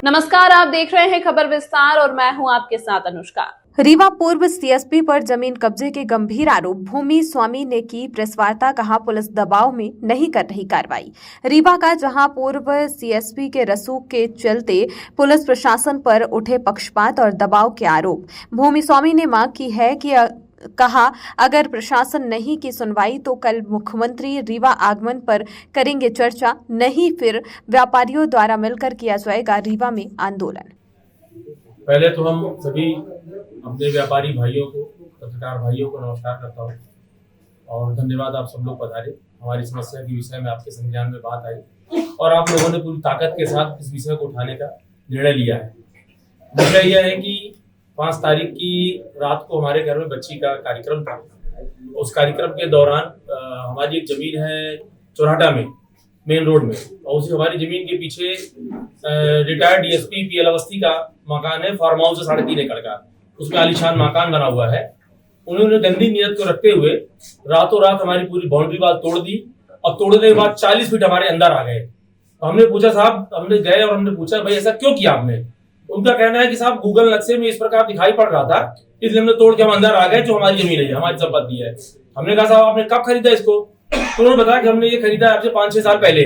नमस्कार, आप देख रहे हैं खबर विस्तार और मैं हूं आपके साथ अनुष्का। रीवा पूर्व सीएसपी पर जमीन कब्जे के गंभीर आरोप। भूमि स्वामी ने की प्रेस वार्ता, कहा पुलिस दबाव में नहीं कर रही कार्रवाई। रीवा का जहां पूर्व सीएसपी के रसूख के चलते पुलिस प्रशासन पर उठे पक्षपात और दबाव के आरोप। भूमि स्वामी ने मांग की है कि कहा अगर प्रशासन नहीं की सुनवाई तो कल मुख्यमंत्री रीवा आगमन पर करेंगे चर्चा, नहीं फिर व्यापारियों द्वारा मिलकर किया जाएगा रीवा में आंदोलन। पहले तो हम सभी अपने व्यापारी भाइयों को, पत्रकार भाइयों को नमस्कार करता हूँ और धन्यवाद, आप सब लोग पधारे। हमारी समस्या के विषय में आपके संज्ञान में बात आई और आप लोगों ने पूरी ताकत के साथ इस विषय को उठाने का निर्णय लिया है। विषय यह है कि 5 तारीख की रात को हमारे घर में बच्ची का कार्यक्रम था। उस कार्यक्रम के दौरान हमारी एक जमीन है चौराहा में, मेन रोड में, और उसी हमारी जमीन के पीछे रिटायर्ड डीएसपी पीएल अवस्थी का मकान है, फार्म हाउस है 3.5 एकड़ का। उसमें आलीशान मकान बना हुआ है। उन्होंने गंदी नीयत को रखते हुए रातों रात हमारी पूरी बाउंड्री वाल तोड़ दी और तोड़ने के बाद 40 फीट हमारे अंदर आ गए। हमने पूछा साहब, हमने गए और हमने पूछा भाई ऐसा क्यों किया आपने? उनका कहना है कि साहब गूगल नक्शे में इस प्रकार दिखाई पड़ रहा था, इसलिए हमने तोड़ के हम अंदर आ गए, जो हमारी जमीन है, हमारी संपत्ति है। हमने कहा साहब आपने कब खरीदा इसको? तो उन्होंने बताया कि हमने ये खरीदा आपसे 5-6 साल पहले।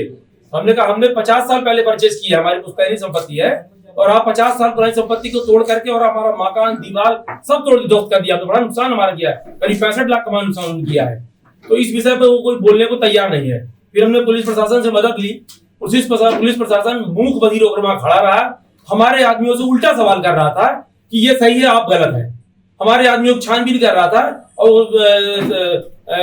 हमने कहा हमने 50 साल पहले परचेज किया, हमारी कुछ पहली संपत्ति है और आप 50 साल पुरानी संपत्ति को तोड़ करके और हमारा मकान, दीवार सब तोड़ ध्वस्त कर दिया। तो बड़ा नुकसान हमारा किया है, करीब 65 लाख का नुकसान किया है। तो इस विषय पर वो कोई बोलने को तैयार नहीं है। फिर हमने पुलिस प्रशासन से मदद ली। पुलिस प्रशासन मूक बधिर होकर वहां खड़ा रहा, हमारे आदमियों से उल्टा सवाल कर रहा था कि ये सही है, आप गलत है। हमारे आदमियों को छानबीन कर रहा था और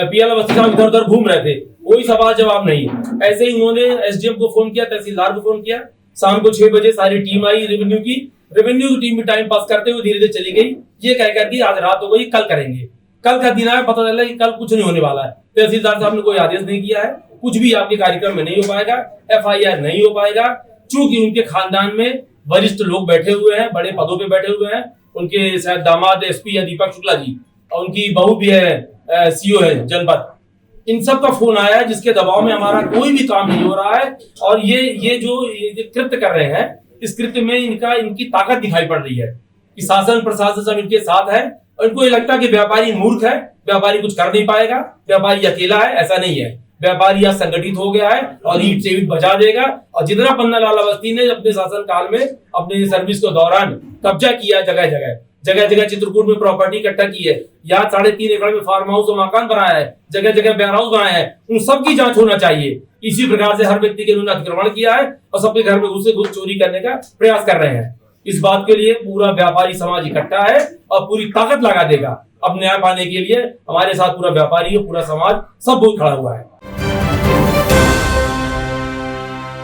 पीएल अवस्थी साहब इधर उधर घूम रहे थे, कोई सवाल जवाब नहीं। ऐसे ही उन्होंने एसडीएम को फोन किया, तहसीलदार को फोन किया। शाम को 6 बजे सारी टीम आई रेवेन्यू की टीम भी टाइम पास करते हुए धीरे धीरे चली गई, ये कहकर कि आज रात हो गई, कल करेंगे। कल का दिन आया, पता चला कि कल कुछ नहीं होने वाला है। तहसीलदार साहब ने कोई आदेश नहीं किया है, कुछ भी आपके कार्यक्रम में नहीं हो पाएगा, FIR नहीं हो पाएगा, चूंकि उनके खानदान में वरिष्ठ लोग बैठे हुए हैं, बड़े पदों पे बैठे हुए हैं। उनके शायद दामाद SP है दीपक शुक्ला जी, और उनकी बहू भी है CO है जनपद। इन सब का फोन आया है, जिसके दबाव में हमारा कोई भी काम नहीं हो रहा है। और ये जो कृत्य कर रहे हैं, इस कृत्य में इनकी ताकत दिखाई पड़ रही है कि शासन प्रशासन सब इनके साथ है और इनको ये लगता है कि व्यापारी मूर्ख है, व्यापारी कुछ कर नहीं पाएगा, व्यापारी अकेला है। ऐसा नहीं है, व्यापारी आज संगठित हो गया है और ईंट से ईंट बजा देगा। और जितना पन्ना लाल अवस्थी ने अपने शासन काल में अपने सर्विस के दौरान कब्जा किया, जगह जगह चित्रकूट में प्रॉपर्टी इकट्ठा की है, यहाँ 3.5 एकड़ में फार्म हाउस और मकान बनाया है, जगह जगह वेयर हाउस बनाया है, उन सब की जांच होना चाहिए। इसी प्रकार से हर व्यक्ति के उन्होंने अतिक्रमण किया है और सबके घर में घुस चोरी करने का प्रयास कर रहे हैं। इस बात के लिए पूरा व्यापारी समाज इकट्ठा है और पूरी ताकत लगा देगा। अब न्याय पाने के लिए हमारे साथ पूरा व्यापारी, पूरा समाज सब बहुत खड़ा हुआ है।